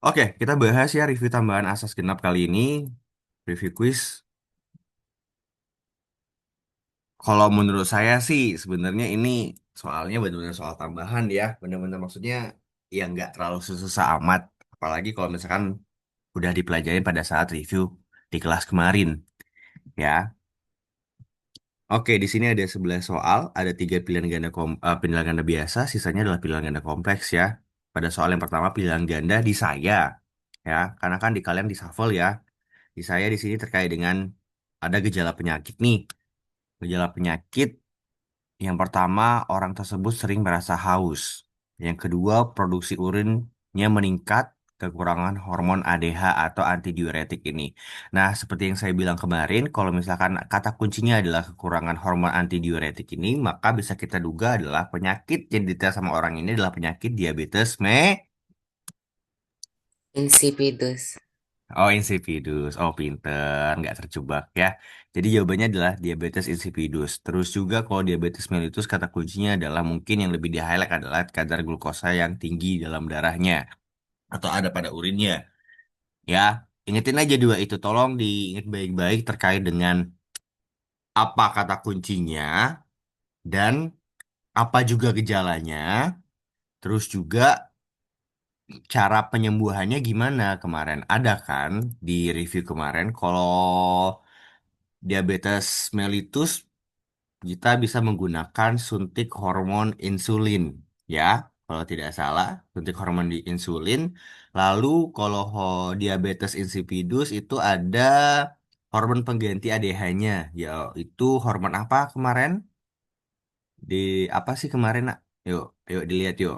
Oke, kita bahas ya review tambahan asas genap kali ini. Review quiz. Kalau menurut saya sih sebenarnya ini soalnya benar-benar soal tambahan ya. Benar-benar maksudnya ya nggak terlalu susah amat. Apalagi kalau misalkan udah dipelajarin pada saat review di kelas kemarin ya. Oke, di sini ada 11 soal, ada tiga pilihan ganda biasa, sisanya adalah pilihan ganda kompleks ya. Pada soal yang pertama pilihan ganda di saya ya, karena kan di kalian di shuffle ya. Di saya di sini terkait dengan ada gejala penyakit nih. Gejala penyakit yang pertama orang tersebut sering merasa haus. Yang kedua produksi urinnya meningkat kekurangan hormon ADH atau antidiuretik ini. Nah, seperti yang saya bilang kemarin, kalau misalkan kata kuncinya adalah kekurangan hormon antidiuretik ini, maka bisa kita duga adalah penyakit yang diterima sama orang ini adalah penyakit diabetes Insipidus. Oh, insipidus. Oh, pinter. Nggak terjebak ya. Jadi jawabannya adalah diabetes insipidus. Terus juga kalau diabetes mellitus kata kuncinya adalah mungkin yang lebih di-highlight adalah kadar glukosa yang tinggi dalam darahnya. Atau ada pada urinnya. Ya, ingetin aja dua itu. Tolong diingat baik-baik terkait dengan apa kata kuncinya dan apa juga gejalanya. Terus juga cara penyembuhannya gimana kemarin. Ada kan di review kemarin kalau diabetes mellitus, kita bisa menggunakan suntik hormon insulin, ya, kalau tidak salah, suntik hormon di insulin. Lalu kalau diabetes insipidus itu ada hormon pengganti ADH-nya, yaitu hormon apa kemarin? Di apa sih kemarin, nak? Yuk, yuk dilihat yuk.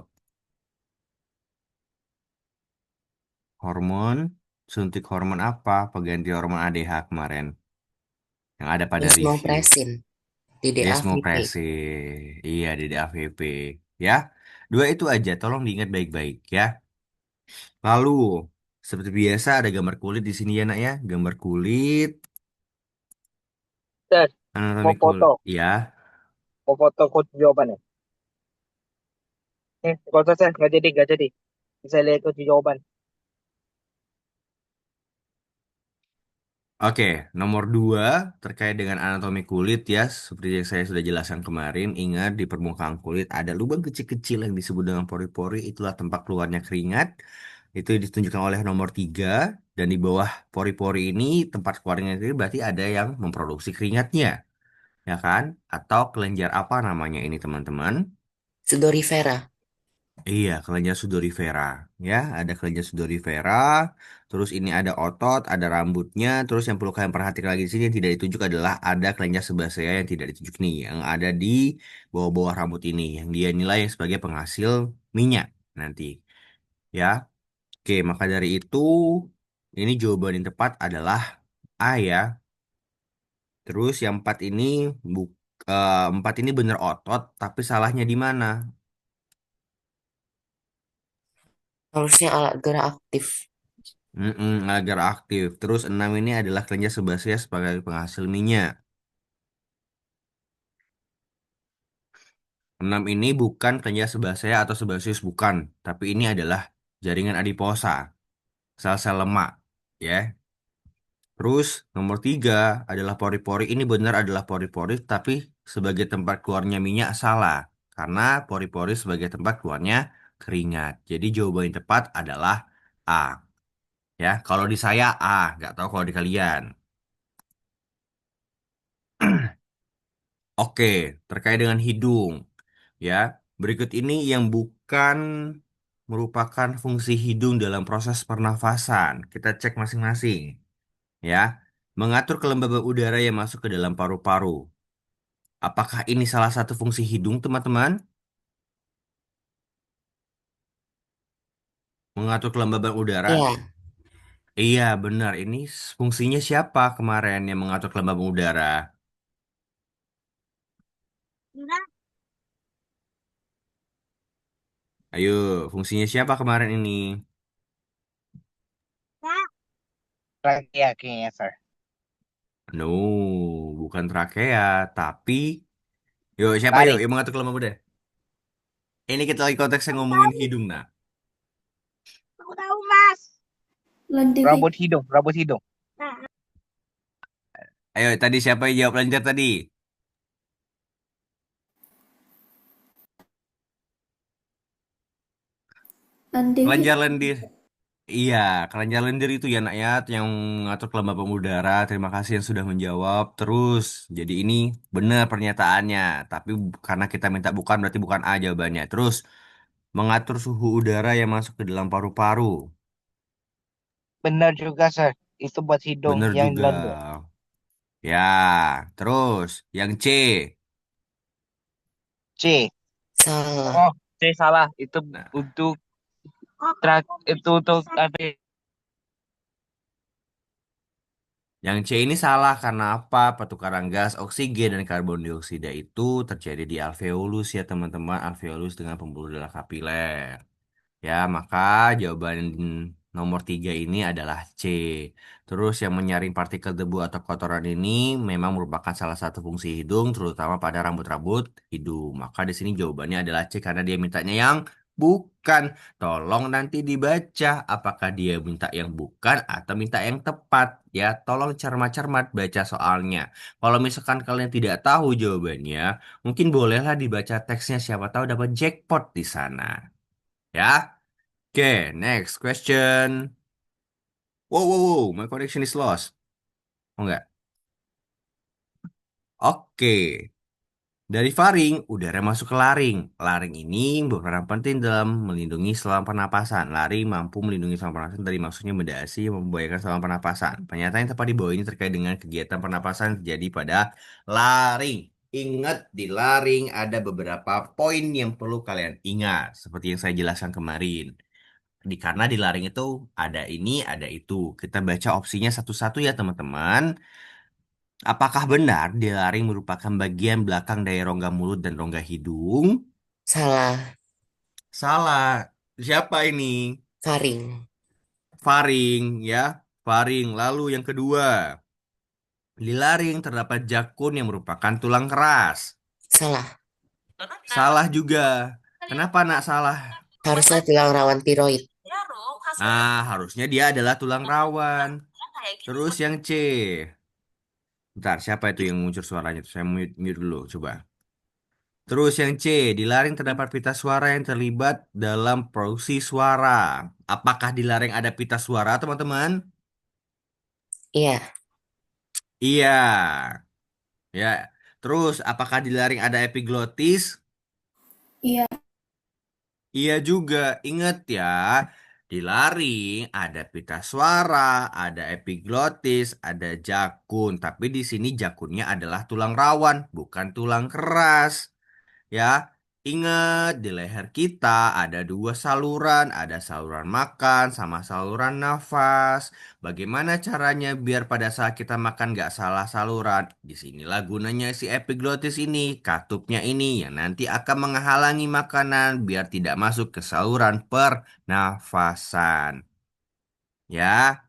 Hormon, suntik hormon apa? Pengganti hormon ADH kemarin yang ada pada review. Desmopresin. DDAVP. Desmopresin. Iya, di DAVP. Ya. Dua itu aja, tolong diingat baik-baik ya. Lalu, seperti biasa ada gambar kulit di sini ya, Nak ya. Gambar kulit, Tes, anatomi mau kulit. foto, Ya. mau foto kunci jawabannya. Gak usah, saya nggak jadi, nggak jadi. Bisa lihat kunci jawaban. Oke, nomor dua terkait dengan anatomi kulit ya. Seperti yang saya sudah jelaskan kemarin, ingat di permukaan kulit ada lubang kecil-kecil yang disebut dengan pori-pori. Itulah tempat keluarnya keringat. Itu ditunjukkan oleh nomor tiga. Dan di bawah pori-pori ini, tempat keluarnya ini berarti ada yang memproduksi keringatnya. Ya kan? Atau kelenjar apa namanya ini teman-teman? Sudorifera. Iya, kelenjar sudorifera. Ya, ada kelenjar sudorifera. Terus ini ada otot, ada rambutnya. Terus yang perlu kalian perhatikan lagi di sini yang tidak ditunjuk adalah ada kelenjar sebasea yang tidak ditunjuk nih, yang ada di bawah-bawah rambut ini, yang dia nilai sebagai penghasil minyak nanti. Ya, oke. Maka dari itu, ini jawaban yang tepat adalah A ya. Terus yang empat ini bener otot, tapi salahnya di mana? Harusnya alat gerak aktif. Agar aktif. Terus enam ini adalah kelenjar sebasea sebagai penghasil minyak. Enam ini bukan kelenjar sebasea atau sebaseus bukan, tapi ini adalah jaringan adiposa, sel-sel lemak, ya. Terus nomor tiga adalah pori-pori. Ini benar adalah pori-pori, tapi sebagai tempat keluarnya minyak salah, karena pori-pori sebagai tempat keluarnya keringat. Jadi jawaban yang tepat adalah A. Ya, kalau di saya A, nggak tahu kalau di kalian. Oke, terkait dengan hidung, ya. Berikut ini yang bukan merupakan fungsi hidung dalam proses pernafasan. Kita cek masing-masing, ya. Mengatur kelembaban udara yang masuk ke dalam paru-paru. Apakah ini salah satu fungsi hidung, teman-teman? Mengatur kelembaban udara? Ya, Iya, benar. Ini fungsinya siapa kemarin yang mengatur kelembaban udara? Enggak, Ayo, fungsinya siapa kemarin ini? enggak. Trachea kayaknya, sir. No, bukan trakea, tapi yuk, siapa yuk Tarik. yang mengatur kelembaban udara? Ini kita lagi konteksnya Aku ngomongin tahu, hidung, nah. aku tahu, Mas. Lendir. Rambut hidung. Ayo, tadi siapa yang jawab lenjer tadi? Lendir. Kelenjar lendir. Iya, kelenjar lendir itu ya nak ya, yang mengatur kelembapan udara. Terima kasih yang sudah menjawab. Terus, jadi ini benar pernyataannya. Tapi karena kita minta bukan, berarti bukan A jawabannya. Terus, mengatur suhu udara yang masuk ke dalam paru-paru. Benar juga, Sir. Itu buat hidung Benar yang juga. lendir. Ya, terus yang C. C. Salah. Oh, C salah. Itu Nah, untuk itu untuk apa? yang C ini salah karena apa? Pertukaran gas oksigen dan karbon dioksida itu terjadi di alveolus ya teman-teman. Alveolus dengan pembuluh darah kapiler. Ya, maka jawaban nomor 3 ini adalah C. Terus yang menyaring partikel debu atau kotoran ini memang merupakan salah satu fungsi hidung, terutama pada rambut-rambut hidung. Maka di sini jawabannya adalah C karena dia mintanya yang bukan. Tolong nanti dibaca apakah dia minta yang bukan atau minta yang tepat. Ya, tolong cermat-cermat baca soalnya. Kalau misalkan kalian tidak tahu jawabannya, mungkin bolehlah dibaca teksnya, siapa tahu dapat jackpot di sana. Ya. Okay, next question. Wow, wow, wow, my connection is lost. Oh enggak? Oke, dari faring, udara masuk ke laring. Laring ini berperan penting dalam melindungi saluran pernapasan. Laring mampu melindungi saluran pernapasan dari masuknya benda asing yang membahayakan saluran pernapasan. Pernyataan yang tepat di bawah ini terkait dengan kegiatan pernapasan yang terjadi pada laring. Ingat, di laring ada beberapa poin yang perlu kalian ingat, seperti yang saya jelaskan kemarin. Karena di laring itu ada ini, ada itu. Kita baca opsinya satu-satu ya teman-teman. Apakah benar di laring merupakan bagian belakang dari rongga mulut dan rongga hidung? Salah. Salah. Siapa ini? Faring. Faring ya. Faring. Lalu yang kedua. Di laring terdapat jakun yang merupakan tulang keras. Salah. Salah juga. Kenapa nak salah? Harusnya tulang rawan tiroid. Ah, harusnya dia adalah tulang rawan. Terus yang C. Bentar, siapa itu yang muncul suaranya? Saya mute, mute dulu, coba. Terus yang C, di laring terdapat pita suara yang terlibat dalam produksi suara. Apakah di laring ada pita suara, teman-teman? Iya. Iya. Ya. Terus, apakah di laring ada epiglotis? Iya. Iya juga. Ingat ya, di laring ada pita suara, ada epiglotis, ada jakun. Tapi di sini jakunnya adalah tulang rawan, bukan tulang keras. Ya, ingat di leher kita ada dua saluran, ada saluran makan sama saluran nafas. Bagaimana caranya biar pada saat kita makan nggak salah saluran? Disinilah gunanya si epiglotis ini, katupnya ini yang nanti akan menghalangi makanan biar tidak masuk ke saluran pernafasan. Ya,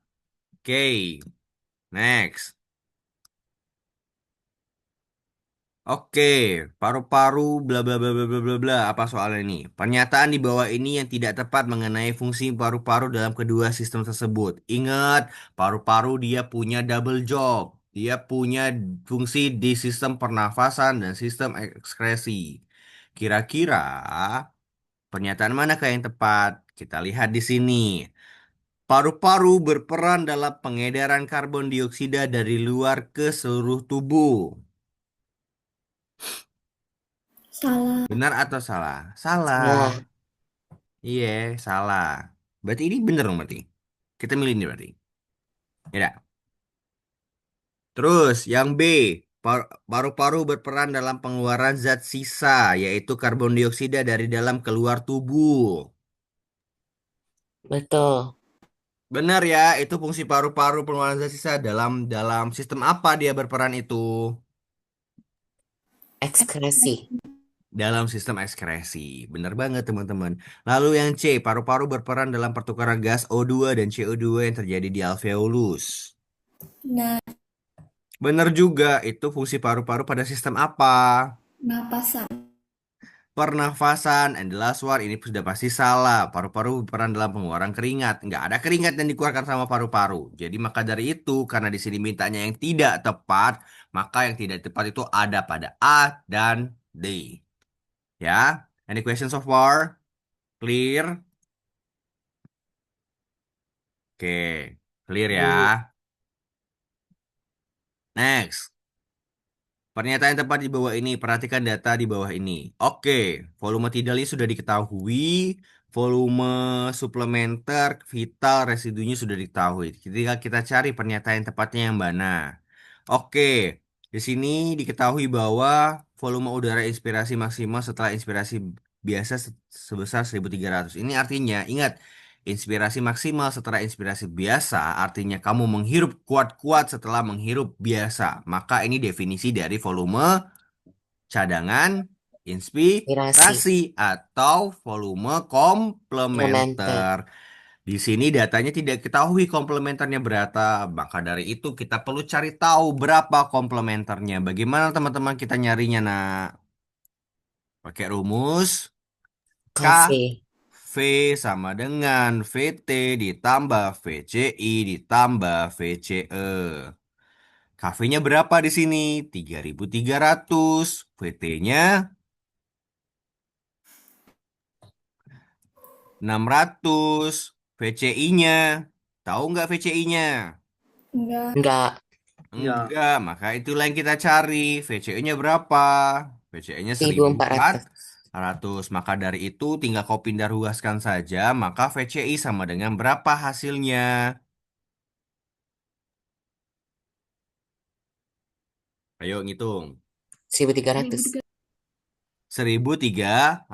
oke, next. Oke, paru-paru bla bla bla bla bla bla bla. Apa soalnya ini? Pernyataan di bawah ini yang tidak tepat mengenai fungsi paru-paru dalam kedua sistem tersebut. Ingat, paru-paru dia punya double job. Dia punya fungsi di sistem pernafasan dan sistem ekskresi. Kira-kira pernyataan manakah yang tepat? Kita lihat di sini. Paru-paru berperan dalam pengedaran karbon dioksida dari luar ke seluruh tubuh. Salah. Benar atau salah? Salah. Salah. Iya, salah. Berarti ini bener dong berarti. Kita milih ini berarti. Ya dah. Terus yang B, paru-paru berperan dalam pengeluaran zat sisa, yaitu karbon dioksida dari dalam keluar tubuh. Betul. Benar ya, itu fungsi paru-paru pengeluaran zat sisa dalam dalam sistem apa dia berperan itu? Ekskresi. Dalam sistem ekskresi. Benar banget teman-teman. Lalu yang C, paru-paru berperan dalam pertukaran gas O2 dan CO2 yang terjadi di alveolus. Nah, Benar juga, itu fungsi paru-paru pada sistem apa? napasan. pernafasan, and the last one ini sudah pasti salah. Paru-paru berperan dalam pengeluaran keringat. Nggak ada keringat yang dikeluarkan sama paru-paru. Jadi maka dari itu, karena di sini mintanya yang tidak tepat, maka yang tidak tepat itu ada pada A dan D. Ya, any question so far? Clear? Oke, clear ya. Next. Pernyataan yang tepat di bawah ini, perhatikan data di bawah ini. Oke, volume tidal ini sudah diketahui, volume suplementer, vital, residunya sudah diketahui. Ketika kita cari pernyataan yang tepatnya yang mana. Oke, di sini diketahui bahwa volume udara inspirasi maksimal setelah inspirasi biasa sebesar 1.300. Ini artinya, ingat, inspirasi maksimal setelah inspirasi biasa artinya kamu menghirup kuat-kuat setelah menghirup biasa. Maka ini definisi dari volume cadangan Inspirasi. inspirasi atau volume Komplementer. komplementer. Di sini datanya tidak ketahui komplementernya berapa. Maka dari itu kita perlu cari tahu berapa komplementernya. Bagaimana teman-teman kita nyarinya, nak? Pakai rumus K Kafe. V sama dengan VT ditambah VCI ditambah VCE. KV-nya berapa di sini? 3.300. VT-nya 600. VCI-nya. Tahu nggak VCI-nya? Enggak. Enggak. Ya. Enggak, maka itulah yang kita cari. VCE-nya berapa? VCE-nya 1.400. 1.400. Maka dari itu tinggal kau pindah ruaskan saja. Maka VCI sama dengan berapa hasilnya? Ayo ngitung. 1.300. 1.300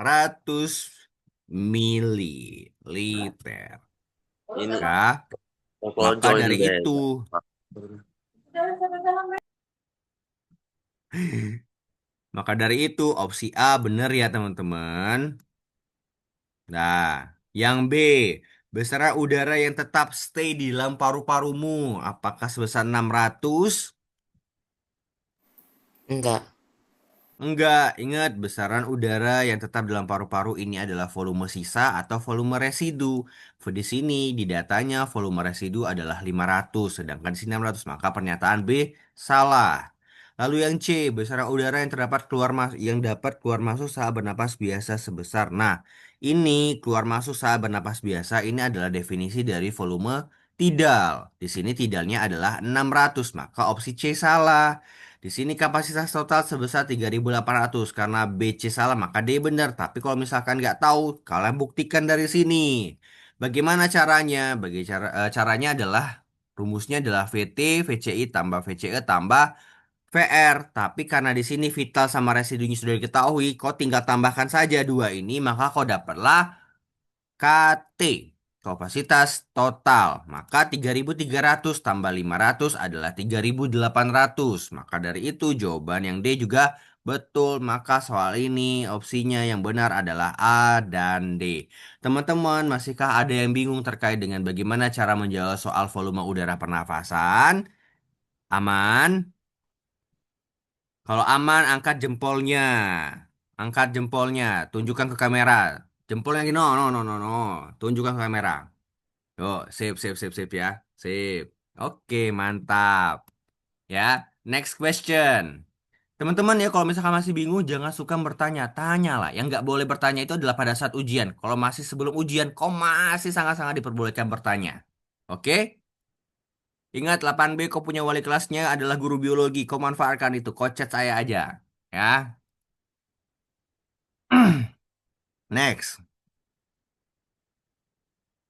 mililiter. Ini Kah? Maka Kokojo dari juga ya. itu, maka dari itu opsi A benar ya teman-teman. Nah, yang B, besaran udara yang tetap stay di dalam paru-parumu, apakah sebesar 600? Enggak. Enggak, ingat besaran udara yang tetap dalam paru-paru ini adalah volume sisa atau volume residu. Di sini di datanya volume residu adalah 500, sedangkan di sini 600, maka pernyataan B salah. Lalu yang C, besaran udara yang terdapat yang dapat keluar masuk saat bernapas biasa sebesar. Nah, ini keluar masuk saat bernapas biasa ini adalah definisi dari volume tidal. Di sini tidalnya adalah 600, maka opsi C salah. Di sini kapasitas total sebesar 3.800. Karena BC salah maka D benar. Tapi kalau misalkan nggak tahu, kalian buktikan dari sini. Bagaimana caranya? Caranya adalah rumusnya adalah VT, VCI tambah VCE tambah VR. Tapi karena di sini vital sama residunya sudah diketahui, kau tinggal tambahkan saja dua ini, maka kau dapatlah KT, kapasitas total. Maka 3.300 tambah 500 adalah 3.800. Maka dari itu jawaban yang D juga betul. Maka soal ini opsinya yang benar adalah A dan D. Teman-teman, masihkah ada yang bingung terkait dengan bagaimana cara menjawab soal volume udara pernafasan? Aman? Kalau aman, angkat jempolnya. Angkat jempolnya. Tunjukkan ke kamera. Jempolnya gini. No, no, no, no, no. Tunjukkan ke kamera. Yuk, sip, sip, sip, sip ya. Sip. Oke, mantap. Ya, next question. Teman-teman ya, kalau misalkan masih bingung, jangan suka bertanya. Tanya lah. Yang nggak boleh bertanya itu adalah pada saat ujian. Kalau masih sebelum ujian, kau masih sangat-sangat diperbolehkan bertanya. Oke? Ingat 8B kau punya wali kelasnya adalah guru biologi. Kau manfaatkan itu. Kau chat saya aja. Ya. Next.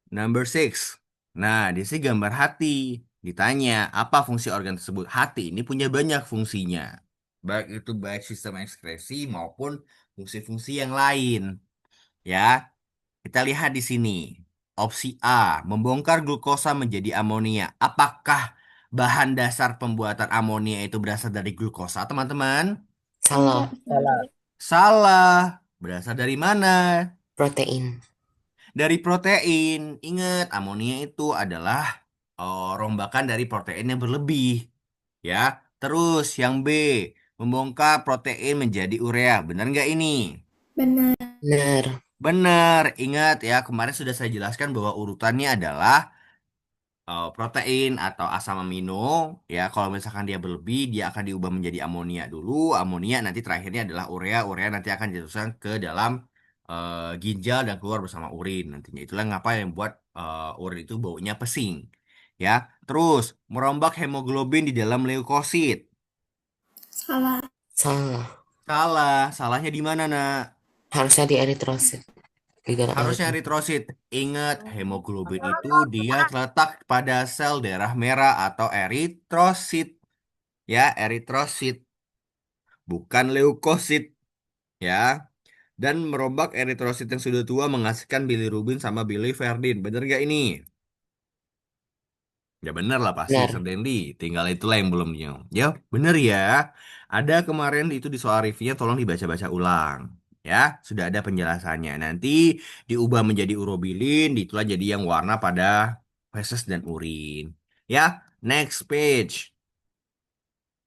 Number six. Nah, di sini gambar hati. Ditanya, apa fungsi organ tersebut? Hati ini punya banyak fungsinya. Baik sistem ekskresi maupun fungsi-fungsi yang lain. Ya, kita lihat di sini. Opsi A, membongkar glukosa menjadi amonia. Apakah bahan dasar pembuatan amonia itu berasal dari glukosa, teman-teman? Salah. Salah. Salah. Berasal dari mana? Protein. Dari protein. Ingat, amonia itu adalah rombakan dari protein yang berlebih. Ya, terus yang B, membongkar protein menjadi urea. Benar nggak ini? benar. Benar. Benar, ingat ya, kemarin sudah saya jelaskan bahwa urutannya adalah protein atau asam amino. Ya, kalau misalkan dia berlebih, dia akan diubah menjadi amonia dulu. Amonia nanti terakhirnya adalah urea. Urea nanti akan diteruskan ke dalam ginjal dan keluar bersama urin nantinya. Itulah ngapa yang buat urin itu baunya pesing. Ya, terus merombak hemoglobin di dalam leukosit. Salah. Salah. Salahnya di mana, nak? Harusnya di eritrosit. Di dalam Harusnya eritrosit. eritrosit. Ingat, hemoglobin itu dia terletak pada sel darah merah atau eritrosit. Ya, eritrosit, bukan leukosit. Ya, dan merombak eritrosit yang sudah tua menghasilkan bilirubin sama biliverdin. Bener gak ini? Ya bener lah pasti, Sir Benar. Dendi. Tinggal itulah yang belum nyium. Ya, bener ya. Ada kemarin itu di soal reviewnya, tolong dibaca-baca ulang. Ya, sudah ada penjelasannya. Nanti diubah menjadi urobilin, itulah jadi yang warna pada feses dan urin. Ya, next page.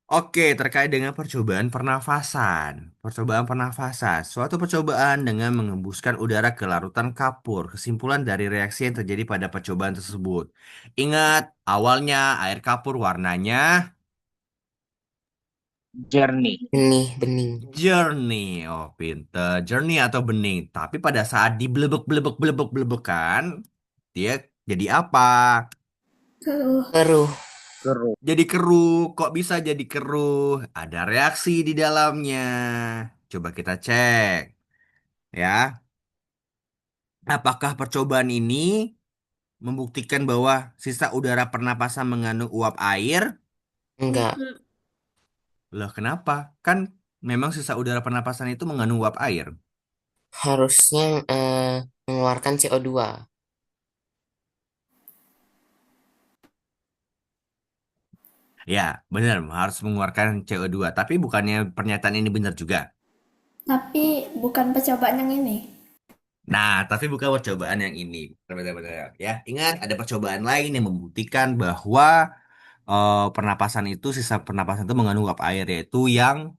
Oke, terkait dengan percobaan pernafasan. Percobaan pernafasan, suatu percobaan dengan mengembuskan udara ke larutan kapur. Kesimpulan dari reaksi yang terjadi pada percobaan tersebut. Ingat, awalnya air kapur warnanya Jernih. Benih, bening. jernih. Oh, pinter. Jernih atau bening. Tapi pada saat diblebek-blebek-blebek-blebek kan, dia jadi apa? Keruh. Keruh. Keruh. Jadi keruh. Kok bisa jadi keruh? Ada reaksi di dalamnya. Coba kita cek. Ya, apakah percobaan ini membuktikan bahwa sisa udara pernapasan mengandung uap air? Enggak. Loh, kenapa? Kan memang sisa udara pernapasan itu mengandung uap air. Harusnya mengeluarkan CO2. Ya, benar, harus mengeluarkan CO2. Tapi bukannya pernyataan ini benar juga. Tapi bukan percobaan yang ini. Nah, tapi bukan percobaan yang ini. Benar-benar. Ya, ingat ada percobaan lain yang membuktikan bahwa pernapasan itu, sisa pernapasan itu mengandung uap air, yaitu yang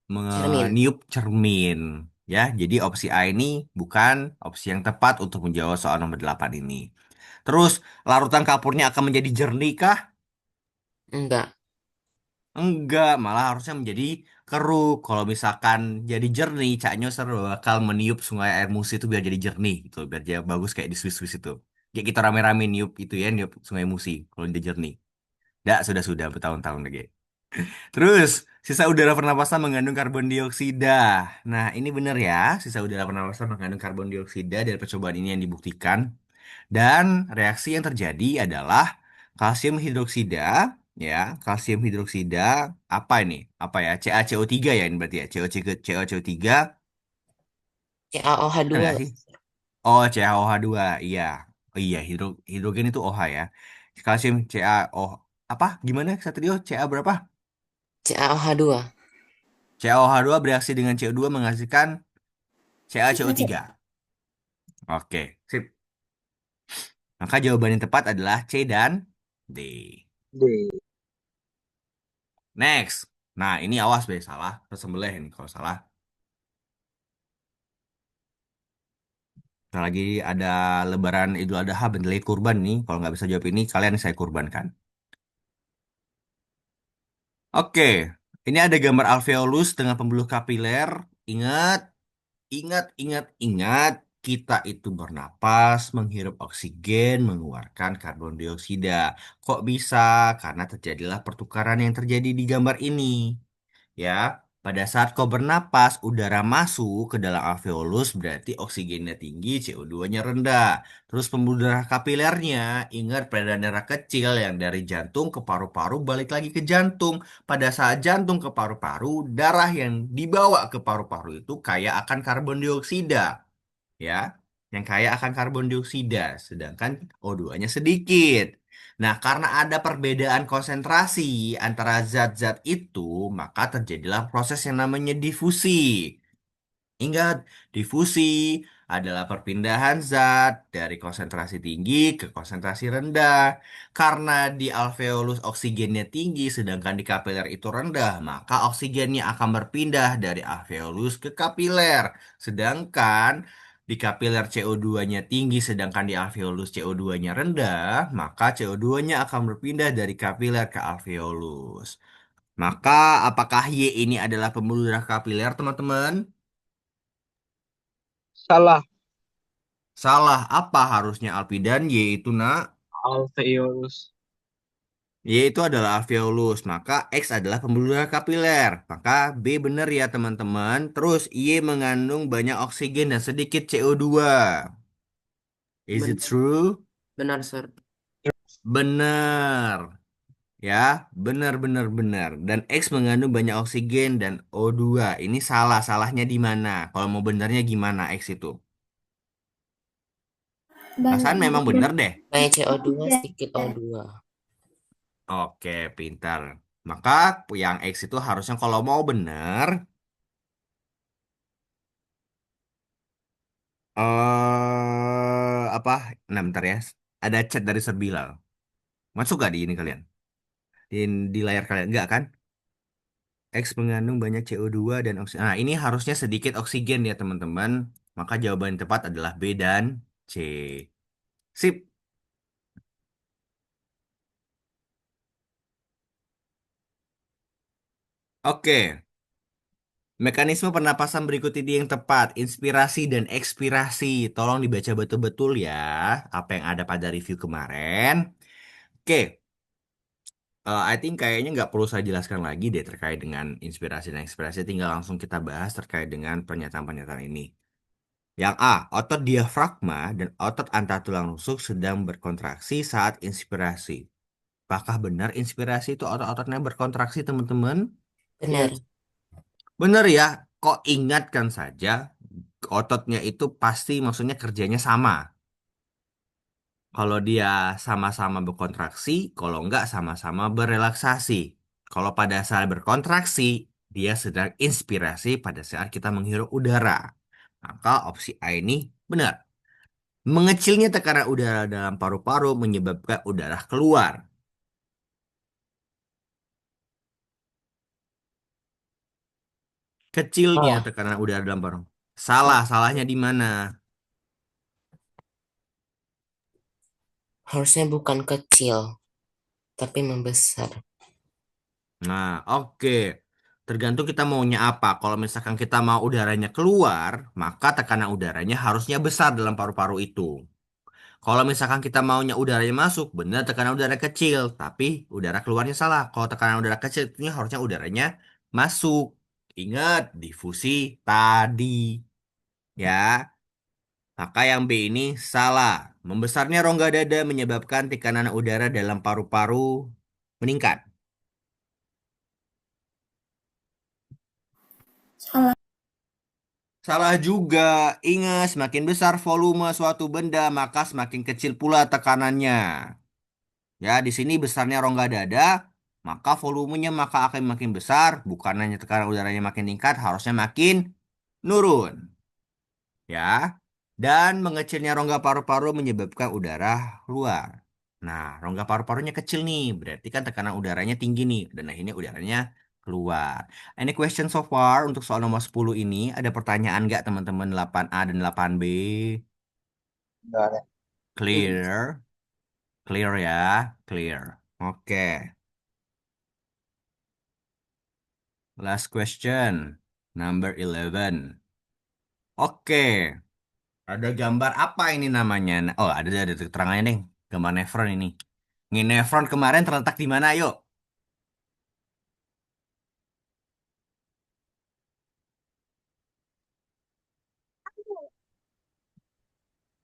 Cermin. meniup cermin. Ya, jadi opsi A ini bukan opsi yang tepat untuk menjawab soal nomor 8 ini. Terus, larutan kapurnya akan menjadi jernih kah? Enggak. Enggak, malah harusnya menjadi keruh. Kalau misalkan jadi jernih, Cak Nyoser bakal meniup sungai air Musi itu biar jadi jernih gitu, biar dia bagus kayak di Swiss-Swiss itu. Kayak kita rame-rame niup itu ya, niup sungai Musi kalau dia jernih. Dah, sudah bertahun-tahun lagi. Terus, sisa udara pernapasan mengandung karbon dioksida. Nah, ini benar ya, sisa udara pernapasan mengandung karbon dioksida dari percobaan ini yang dibuktikan. Dan reaksi yang terjadi adalah kalsium hidroksida, ya, kalsium hidroksida, apa ini? Apa ya? CaCO3 ya ini berarti ya, CaCO3, benar CaOH2. nggak sih? Oh, CaOH2, iya. Oh iya, hidrogen itu OH ya. Kalsium CaO, apa? Gimana Satrio? Ca berapa? CaOH2. CaOH2 bereaksi dengan CO2 menghasilkan CaCO3. Oke, sip. Maka jawaban yang tepat adalah C dan D. D. Next. Nah, ini awas be, salah. Terus sembelih ini kalau salah. Nah, lagi ada Lebaran Idul Adha, bentar lagi kurban nih. Kalau nggak bisa jawab ini, kalian saya kurbankan. Oke, ini ada gambar alveolus dengan pembuluh kapiler. Ingat, ingat. Kita itu bernapas, menghirup oksigen, mengeluarkan karbon dioksida. Kok bisa? Karena terjadilah pertukaran yang terjadi di gambar ini. Ya, pada saat kau bernapas, udara masuk ke dalam alveolus berarti oksigennya tinggi, CO2-nya rendah. Terus pembuluh darah kapilernya, ingat peredaran darah kecil yang dari jantung ke paru-paru balik lagi ke jantung. Pada saat jantung ke paru-paru, darah yang dibawa ke paru-paru itu kaya akan karbon dioksida, ya, yang kaya akan karbon dioksida, sedangkan O2-nya sedikit. Nah, karena ada perbedaan konsentrasi antara zat-zat itu, maka terjadilah proses yang namanya difusi. Ingat, difusi adalah perpindahan zat dari konsentrasi tinggi ke konsentrasi rendah. Karena di alveolus oksigennya tinggi, sedangkan di kapiler itu rendah, maka oksigennya akan berpindah dari alveolus ke kapiler. Sedangkan di kapiler CO2-nya tinggi, sedangkan di alveolus CO2-nya rendah, maka CO2-nya akan berpindah dari kapiler ke alveolus. Maka, apakah Y ini adalah pembuluh darah kapiler, teman-teman? Salah. Salah. Apa harusnya Alpi dan Y itu, nak? Alveolus. Y itu adalah alveolus. Maka X adalah pembuluh darah kapiler. Maka B benar ya, teman-teman. Terus Y mengandung banyak oksigen dan sedikit CO2. Is it Benar, true? benar, Sir. Benar. Ya, benar, benar, benar. Dan X mengandung banyak oksigen dan O2. Ini salah. Salahnya di mana? Kalau mau benarnya gimana X itu? Banyak Perasaan memang oksigen. benar deh. Banyak CO2, Oksigen. sedikit O2. Oke, pintar. Maka yang X itu harusnya kalau mau benar, apa? Nah, bentar ya. Ada chat dari Serbilal. Masuk gak di ini kalian? Di layar kalian? Enggak kan? X mengandung banyak CO2 dan oksigen. Nah, ini harusnya sedikit oksigen ya, teman-teman. Maka jawaban yang tepat adalah B dan C. Sip. Oke. Mekanisme pernapasan berikut ini yang tepat. Inspirasi dan ekspirasi. Tolong dibaca betul-betul ya. Apa yang ada pada review kemarin. Oke. I think kayaknya nggak perlu saya jelaskan lagi deh terkait dengan inspirasi dan ekspirasi. Tinggal langsung kita bahas terkait dengan pernyataan-pernyataan ini. Yang A, otot diafragma dan otot antatulang rusuk sedang berkontraksi saat inspirasi. Apakah benar inspirasi itu otot-ototnya berkontraksi, teman-teman? Benar. Benar ya, kok ingatkan saja, ototnya itu pasti maksudnya kerjanya sama. Kalau dia sama-sama berkontraksi, kalau enggak sama-sama berelaksasi. Kalau pada saat berkontraksi, dia sedang inspirasi pada saat kita menghirup udara. Maka opsi A ini benar. Mengecilnya tekanan udara dalam paru-paru menyebabkan udara keluar. Kecilnya Salah. tekanan udara dalam paru. Salah, salahnya di mana? Harusnya bukan kecil, tapi membesar. Nah, oke. Tergantung kita maunya apa. Kalau misalkan kita mau udaranya keluar, maka tekanan udaranya harusnya besar dalam paru-paru itu. Kalau misalkan kita maunya udaranya masuk, benar tekanan udara kecil, tapi udara keluarnya salah. Kalau tekanan udara kecil, itu harusnya udaranya masuk. Ingat, difusi tadi. Ya, maka yang B ini salah. Membesarnya rongga dada menyebabkan tekanan udara dalam paru-paru meningkat. Salah. Salah juga. Ingat, semakin besar volume suatu benda, maka semakin kecil pula tekanannya. Ya, di sini besarnya rongga dada, maka volumenya maka akan makin besar, bukan hanya tekanan udaranya makin tingkat, harusnya makin nurun. Ya, dan mengecilnya rongga paru-paru menyebabkan udara keluar. Nah, rongga paru-parunya kecil nih, berarti kan tekanan udaranya tinggi nih, dan akhirnya udaranya keluar. Any question so far untuk soal nomor 10 ini? Ada pertanyaan nggak teman-teman 8A dan 8B? Nggak ada. Clear? Clear ya? Clear. Oke, last question. Number 11. Oke, ada gambar apa ini namanya? Oh, ada keterangannya nih. Gambar nefron ini. Ini nefron kemarin terletak di mana, yuk?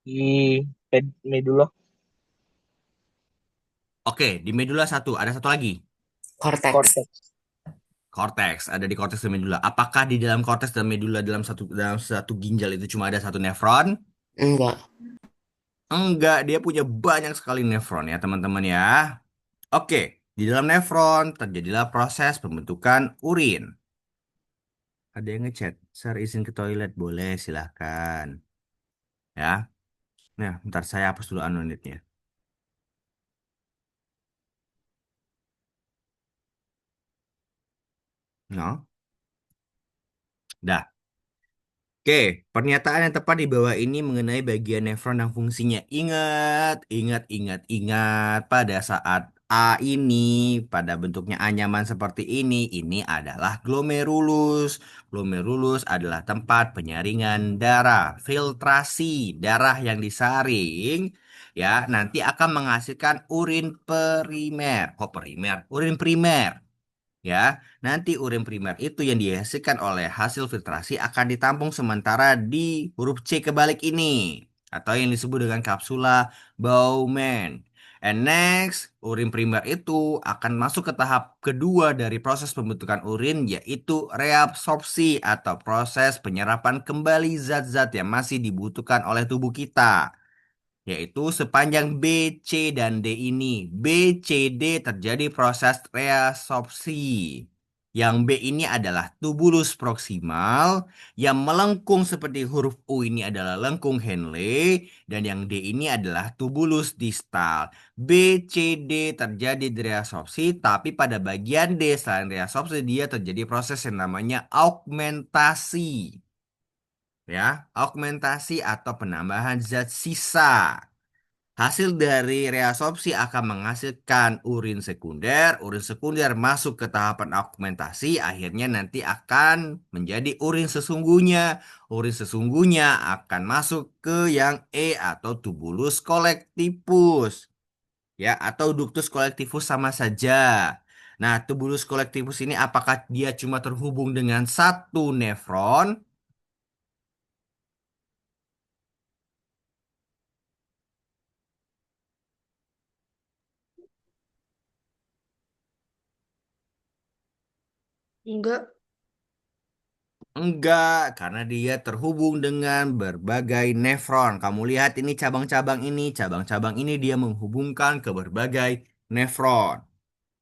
Di medula. Oke, di medula satu. Ada satu lagi. Cortex. Cortex. Cortex. Ada di cortex dan medula. Apakah di dalam cortex dan medula dalam satu ginjal itu cuma ada satu nefron? Enggak. Enggak, dia punya banyak sekali nefron ya, teman-teman ya. Oke, di dalam nefron terjadilah proses pembentukan urin. Ada yang ngechat, Sir izin ke toilet, boleh silahkan. Ya. Nah, bentar saya hapus dulu unitnya. No. Dah. Oke, pernyataan yang tepat di bawah ini mengenai bagian nefron dan fungsinya. Ingat, ingat, ingat, ingat. Pada saat A ini, pada bentuknya anyaman seperti ini adalah glomerulus. Glomerulus adalah tempat penyaringan darah, filtrasi darah yang disaring, ya, nanti akan menghasilkan urin perimer. Kok perimer? Urin primer. Ya, nanti urin primer itu yang dihasilkan oleh hasil filtrasi akan ditampung sementara di huruf C kebalik ini atau yang disebut dengan kapsula Bowman. And next, urin primer itu akan masuk ke tahap kedua dari proses pembentukan urin yaitu reabsorpsi atau proses penyerapan kembali zat-zat yang masih dibutuhkan oleh tubuh kita, yaitu sepanjang B, C, dan D ini. B, C, D terjadi proses reabsorpsi. Yang B ini adalah tubulus proksimal, yang melengkung seperti huruf U ini adalah lengkung Henle, dan yang D ini adalah tubulus distal. B, C, D terjadi reabsorpsi, tapi pada bagian D selain reabsorpsi dia terjadi proses yang namanya augmentasi. Ya, augmentasi atau penambahan zat sisa. Hasil dari reabsorpsi akan menghasilkan urin sekunder masuk ke tahapan augmentasi, akhirnya nanti akan menjadi urin sesungguhnya. Urin sesungguhnya akan masuk ke yang E atau tubulus kolektifus, ya, atau ductus kolektifus sama saja. Nah, tubulus kolektifus ini apakah dia cuma terhubung dengan satu nefron? Enggak. Enggak, karena dia terhubung dengan berbagai nefron. Kamu lihat ini cabang-cabang ini dia menghubungkan ke berbagai nefron.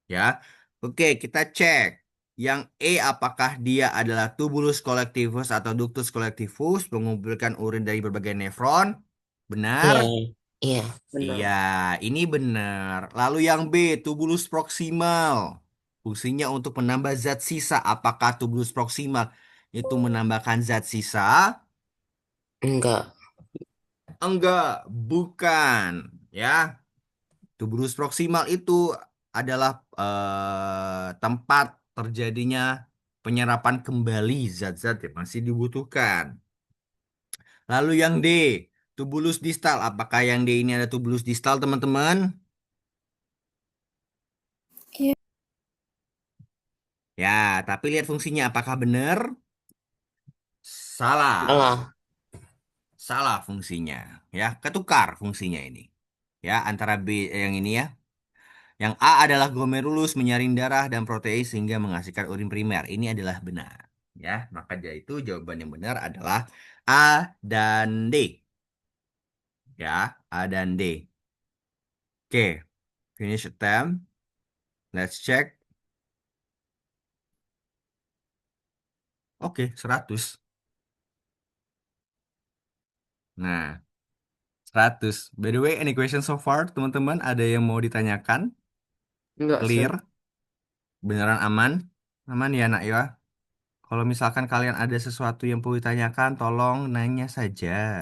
Ya, oke, kita cek. Yang E apakah dia adalah tubulus kolektivus atau ductus kolektivus mengumpulkan urin dari berbagai nefron? Benar? Iya, iya. Iya, Benar. ini benar. Lalu yang B, tubulus proksimal. Fungsinya untuk menambah zat sisa. Apakah tubulus proksimal itu menambahkan zat sisa? Enggak. Enggak, bukan. Ya, tubulus proksimal itu adalah tempat terjadinya penyerapan kembali zat-zat yang masih dibutuhkan. Lalu yang D, tubulus distal. Apakah yang D ini ada tubulus distal, teman-teman? Iya. Ya, tapi lihat fungsinya apakah benar? Salah. Salah. Salah fungsinya. Ya, ketukar fungsinya ini. Ya, antara B yang ini ya. Yang A adalah glomerulus menyaring darah dan protein sehingga menghasilkan urin primer. Ini adalah benar. Ya, maka dari itu jawaban yang benar adalah A dan D. Ya, A dan D. Oke, finish attempt. Let's check. Oke, 100. Nah, 100. By the way, any question so far, teman-teman? Ada yang mau ditanyakan? Enggak, Sir. Clear? Beneran aman? Aman ya, nak ya? Kalau misalkan kalian ada sesuatu yang perlu ditanyakan, tolong nanya saja.